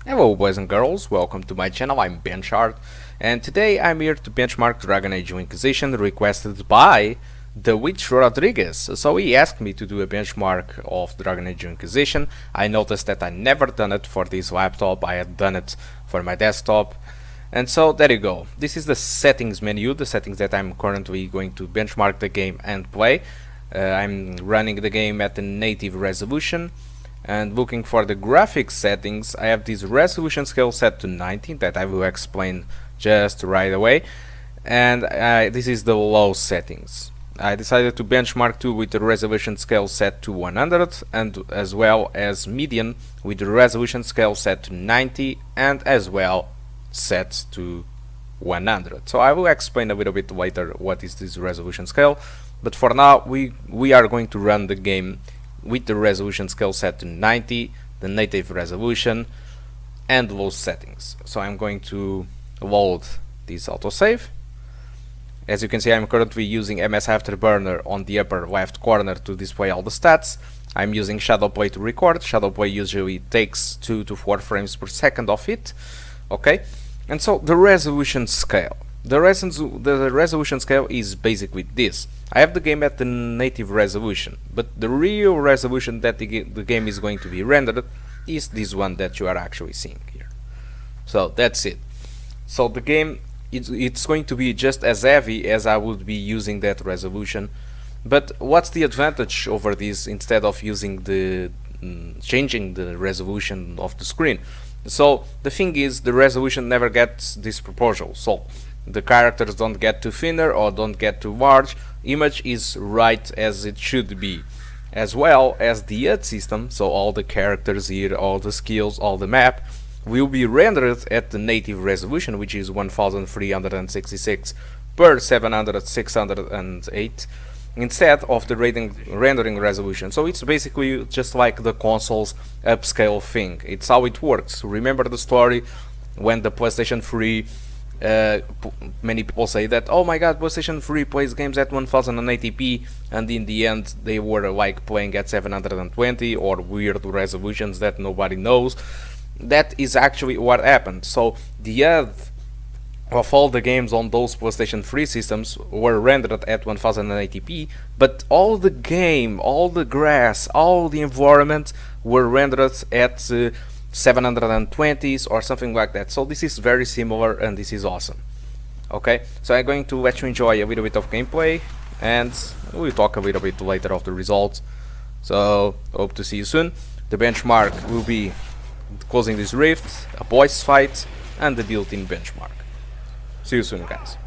Hello boys and girls, welcome to my channel. I'm BenchART, and today I'm here to benchmark Dragon Age Inquisition requested by the Witch Rodriguez. So he asked me to do a benchmark of Dragon Age Inquisition. I noticed that I never done it for this laptop, I had done it for my desktop. And so there you go. This is the settings menu, the settings that I'm currently going to benchmark the game and play. I'm running the game at the native resolution. And looking for the graphics settings, I have this resolution scale set to 90 that I will explain just right away. And this is the low settings. I decided to benchmark too with the resolution scale set to 100 and as well as median with the resolution scale set to 90 and as well set to 100. So I will explain a little bit later what is this resolution scale, but for now we are going to run the game with the resolution scale set to 90, the native resolution and low settings. So I'm going to load this autosave. As you can see, I'm currently using MS Afterburner on the upper left corner to display all the stats. I'm using Shadowplay to record. Shadowplay usually takes 2 to 4 frames per second of it. Okay, and so the resolution scale. The resolution scale is basically this. I have the game at the native resolution, but the real resolution that the game is going to be rendered is this one that you are actually seeing here. So that's it. So the game, it's going to be just as heavy as I would be using that resolution. But what's the advantage over this instead of using the changing the resolution of the screen? So the thing is, the resolution never gets disproportional. So the characters don't get too thinner or don't get too large. Image is right as it should be, as well as the HUD system. So all the characters here, all the skills, all the map will be rendered at the native resolution, which is 1366 per 608 instead of the rendering resolution. So it's basically just like the console's upscale thing. It's how it works. Remember the story when the PlayStation 3 many people say that, oh my god, PlayStation 3 plays games at 1080p, and in the end they were like playing at 720 or weird resolutions that nobody knows. That is actually what happened. So the HUD of all the games on those PlayStation 3 systems were rendered at 1080p, but all the game, all the grass, all the environment were rendered at 720s or something like that. So this is very similar and this is awesome. Okay, so I'm going to let you enjoy a little bit of gameplay and we'll talk a little bit later of the results. So hope to see you soon. The benchmark will be closing this rift, a boss fight and the built-in benchmark. See you soon, guys.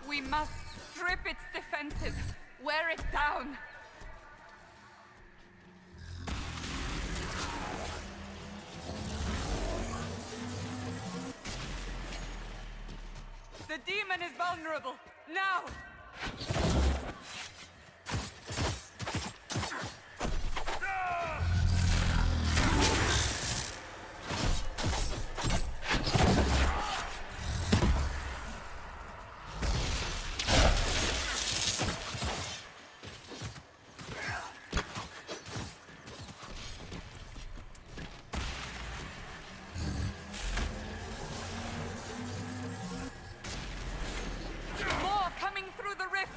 We must strip its defenses, wear it down. The demon demon is vulnerable. Now! More coming through the rift!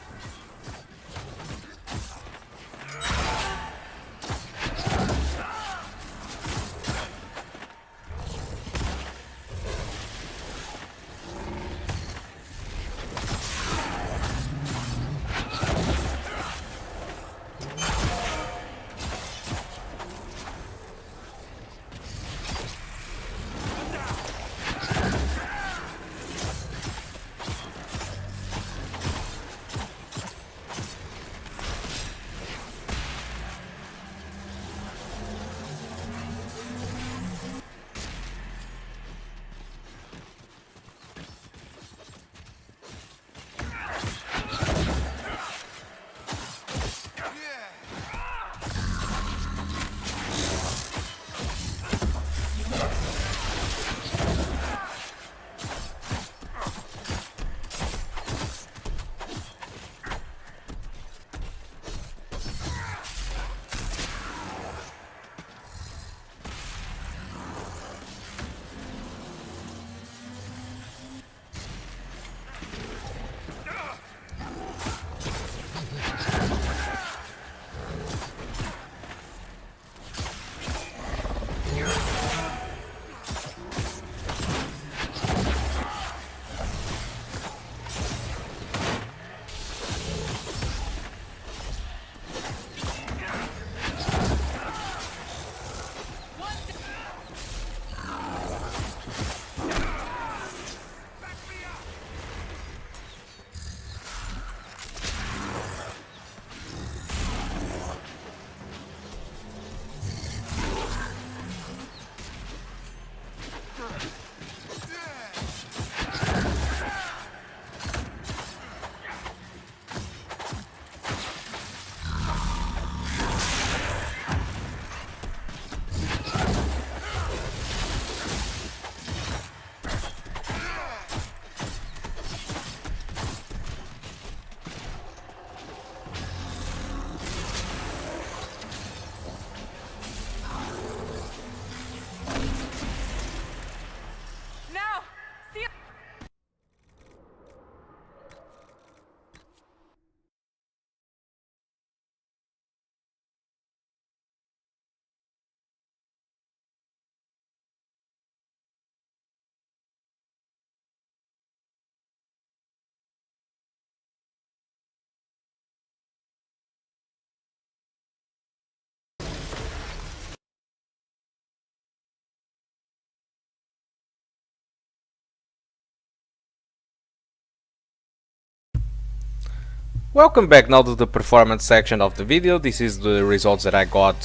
Welcome back now to the performance section of the video. This is the results that I got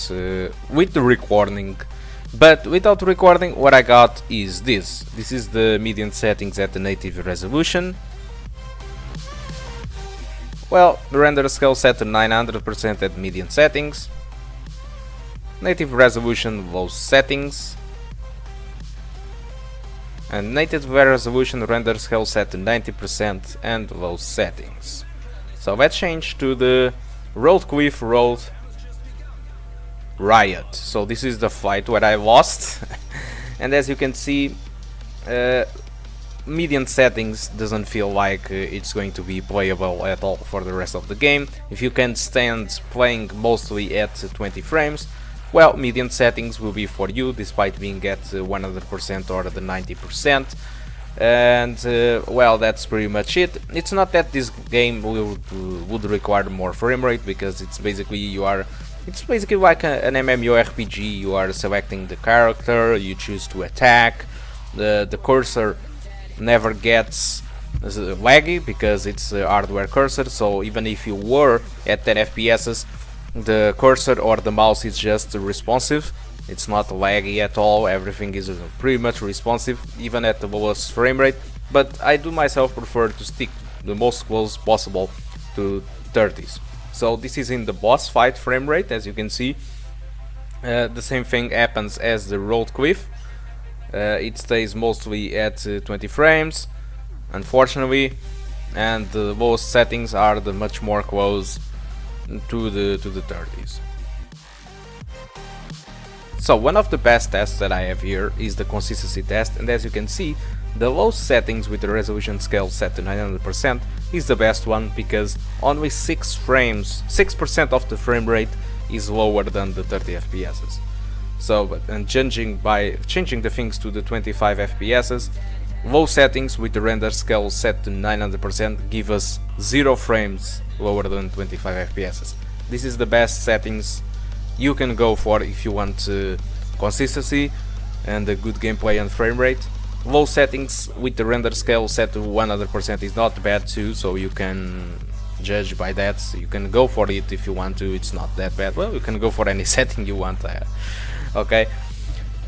with the recording, but without recording what I got is this. This is the median settings at the native resolution. Well, the render scale set to 900% at median settings. Native resolution low settings. And native resolution render scale set to 90% and low settings. So let's change to the Road Cliff Road Riot. So this is the fight where I lost. And as you can see, median settings doesn't feel like it's going to be playable at all for the rest of the game. If you can stand playing mostly at 20 frames, well, median settings will be for you, despite being at 100% or the 90%. And well, that's pretty much it. It's not that this game would require more frame rate, because it's basically like an MMORPG. You are selecting the character, you choose to attack. The cursor never gets laggy because it's a hardware cursor, so even if you were at 10 FPS, the cursor or the mouse is just responsive. It's not laggy at all. Everything is pretty much responsive, even at the lowest frame rate. but I do myself prefer to stick the most close possible to 30s. So this is in the boss fight frame rate, as you can see. The same thing happens as the road cliff. It stays mostly at 20 frames, unfortunately, and the lowest settings are the much more close to the 30s. So one of the best tests that I have here is the consistency test, and as you can see, the low settings with the resolution scale set to 900% is the best one, because only 6% of the frame rate is lower than the 30 FPS. So, and changing the things to the 25 FPS, low settings with the render scale set to 900% give us 0 frames lower than 25 FPS. This is the best settings you can go for if you want consistency and a good gameplay and frame rate. Low settings with the render scale set to 100% is not bad too, so you can judge by that. So you can go for it if you want to, it's not that bad. Well, you can go for any setting you want. Okay,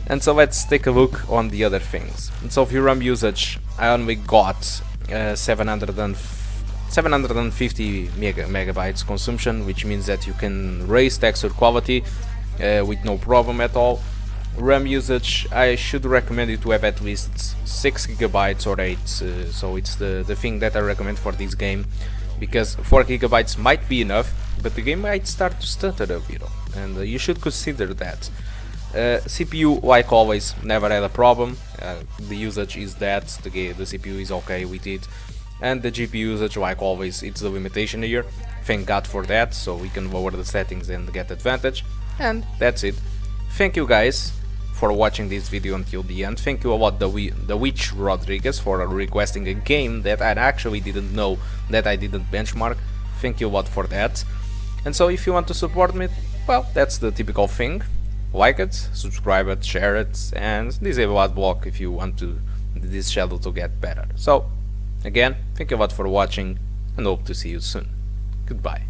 and so let's take a look on the other things. And so for RAM usage, I only got 750 megabytes consumption, which means that you can raise texture quality with no problem at all. RAM usage, I should recommend you to have at least 6 gigabytes or 8, so it's the thing that I recommend for this game, because 4 gigabytes might be enough, but the game might start to stutter a bit, and you should consider that. CPU, like always, never had a problem. The usage is that, the CPU is okay with it, and the GPU usage, like always, it's the limitation here. Thank God for that, so we can lower the settings and get advantage, and that's it. Thank you guys for watching this video until the end. Thank you a lot, the Witch Rodriguez, for requesting a game that I actually didn't know that I didn't benchmark. Thank you a lot for that. And so if you want to support me, well, that's the typical thing. Like it, subscribe it, share it, and disable ad block if you want this channel to get better. So again, thank you a lot for watching, and hope to see you soon. Goodbye.